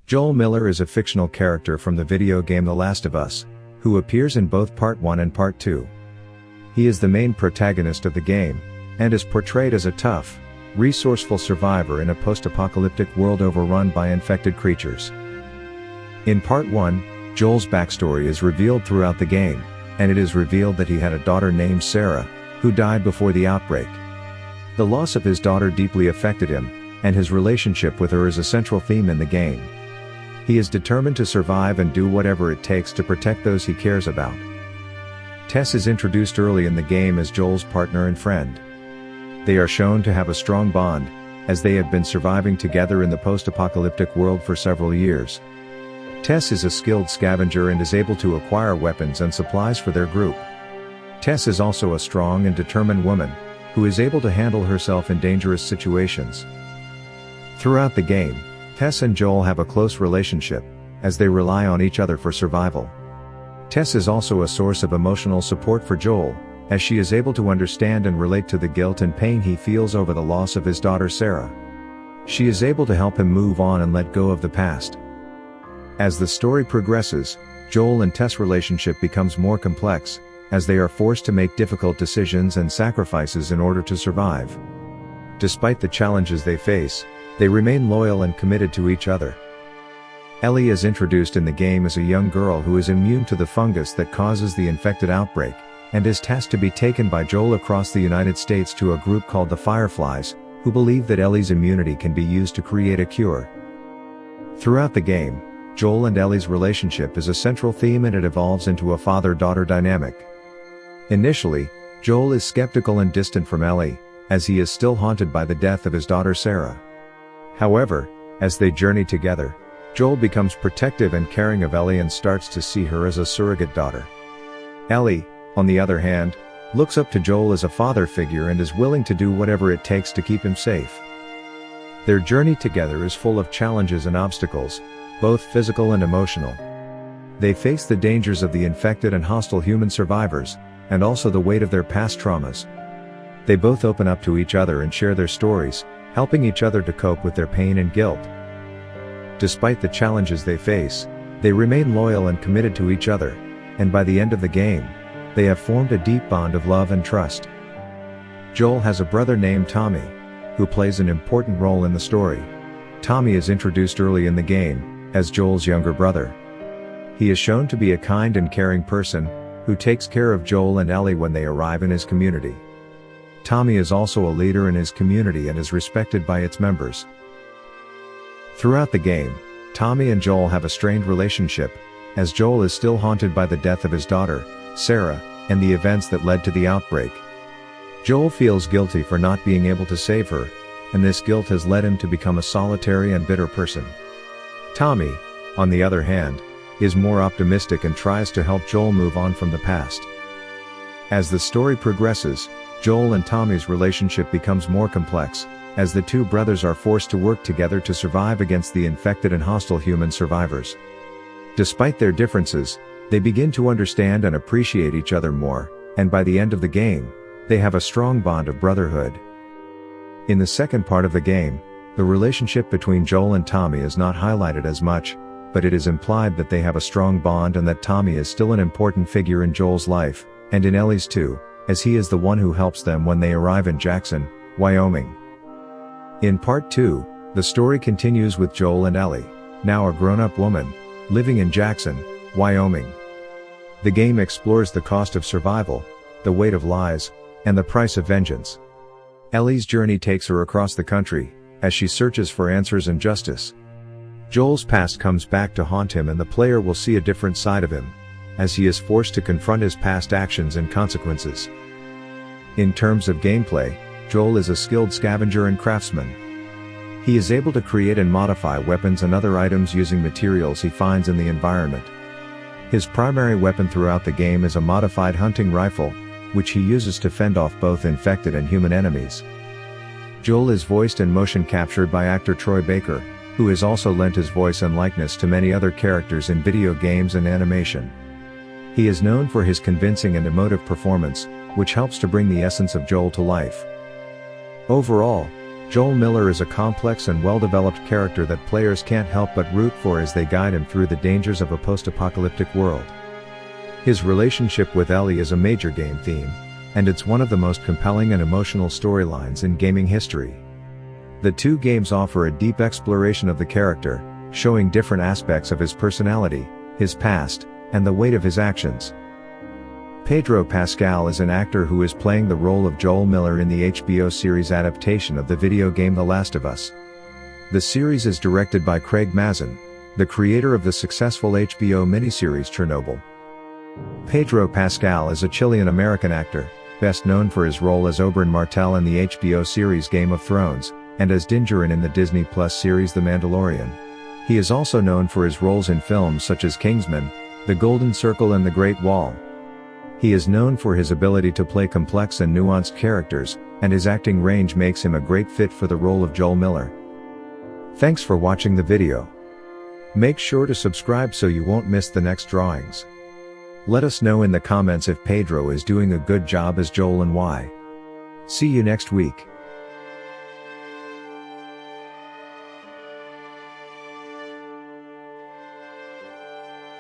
Joel Miller is a fictional character from the video game The Last of Us, who appears in both Part 1 and Part 2. He is the main protagonist of the game, and is portrayed as a tough, resourceful survivor in a post-apocalyptic world overrun by infected creatures. In Part 1, Joel's backstory is revealed throughout the game, and it is revealed that he had a daughter named Sarah, who died before the outbreak. The loss of his daughter deeply affected him, and his relationship with her is a central theme in the game. He is determined to survive and do whatever it takes to protect those he cares about. Tess is introduced early in the game as Joel's partner and friend. They are shown to have a strong bond, as they have been surviving together in the post-apocalyptic world for several years. Tess is a skilled scavenger and is able to acquire weapons and supplies for their group. Tess is also a strong and determined woman, who is able to handle herself in dangerous situations. Throughout the game, Tess and Joel have a close relationship, as they rely on each other for survival. Tess is also a source of emotional support for Joel, as she is able to understand and relate to the guilt and pain he feels over the loss of his daughter Sarah. She is able to help him move on and let go of the past. As the story progresses, Joel and Tess' relationship becomes more complex, as they are forced to make difficult decisions and sacrifices in order to survive. Despite the challenges they face, they remain loyal and committed to each other. Ellie is introduced in the game as a young girl who is immune to the fungus that causes the infected outbreak, and is tasked to be taken by Joel across the United States to a group called the Fireflies, who believe that Ellie's immunity can be used to create a cure. Throughout the game, Joel and Ellie's relationship is a central theme, and it evolves into a father-daughter dynamic. Initially, Joel is skeptical and distant from Ellie, as he is still haunted by the death of his daughter Sarah. However, as they journey together, Joel becomes protective and caring of Ellie and starts to see her as a surrogate daughter. Ellie, on the other hand, looks up to Joel as a father figure and is willing to do whatever it takes to keep him safe. Their journey together is full of challenges and obstacles, both physical and emotional. They face the dangers of the infected and hostile human survivors, and also the weight of their past traumas. They both open up to each other and share their stories, helping each other to cope with their pain and guilt. Despite the challenges they face, they remain loyal and committed to each other, and by the end of the game, they have formed a deep bond of love and trust. Joel has a brother named Tommy, who plays an important role in the story. Tommy is introduced early in the game, as Joel's younger brother. He is shown to be a kind and caring person, who takes care of Joel and Ellie when they arrive in his community. Tommy is also a leader in his community and is respected by its members. Throughout the game, Tommy and Joel have a strained relationship, as Joel is still haunted by the death of his daughter, Sarah, and the events that led to the outbreak. Joel feels guilty for not being able to save her, and this guilt has led him to become a solitary and bitter person. Tommy, on the other hand, is more optimistic and tries to help Joel move on from the past. As the story progresses, Joel and Tommy's relationship becomes more complex, as the two brothers are forced to work together to survive against the infected and hostile human survivors. Despite their differences, they begin to understand and appreciate each other more, and by the end of the game, they have a strong bond of brotherhood. In the second part of the game, the relationship between Joel and Tommy is not highlighted as much, but it is implied that they have a strong bond and that Tommy is still an important figure in Joel's life, and in Ellie's too, as he is the one who helps them when they arrive in Jackson, Wyoming. In Part 2, the story continues with Joel and Ellie, now a grown-up woman, living in Jackson, Wyoming. The game explores the cost of survival, the weight of lies, and the price of vengeance. Ellie's journey takes her across the country, as she searches for answers and justice. Joel's past comes back to haunt him, and the player will see a different side of him, as he is forced to confront his past actions and consequences. In terms of gameplay, Joel is a skilled scavenger and craftsman. He is able to create and modify weapons and other items using materials he finds in the environment. His primary weapon throughout the game is a modified hunting rifle, which he uses to fend off both infected and human enemies. Joel is voiced and motion captured by actor Troy Baker, who has also lent his voice and likeness to many other characters in video games and animation. He is known for his convincing and emotive performance, which helps to bring the essence of Joel to life. Overall, Joel Miller is a complex and well-developed character that players can't help but root for as they guide him through the dangers of a post-apocalyptic world. His relationship with Ellie is a major game theme, and it's one of the most compelling and emotional storylines in gaming history. The two games offer a deep exploration of the character, showing different aspects of his personality, his past, and the weight of his actions. Pedro Pascal is an actor who is playing the role of Joel Miller in the HBO series adaptation of the video game The Last of Us. The series is directed by Craig Mazin, the creator of the successful HBO miniseries Chernobyl. Pedro Pascal is a Chilean-American actor, best known for his role as Oberyn Martell in the HBO series Game of Thrones, and as Din Djarin in the Disney Plus series The Mandalorian. He is also known for his roles in films such as Kingsman, The Golden Circle and The Great Wall. He is known for his ability to play complex and nuanced characters, and his acting range makes him a great fit for the role of Joel Miller. Thanks for watching the video. Make sure to subscribe so you won't miss the next drawings. Let us know in the comments if Pedro is doing a good job as Joel and why. See you next week.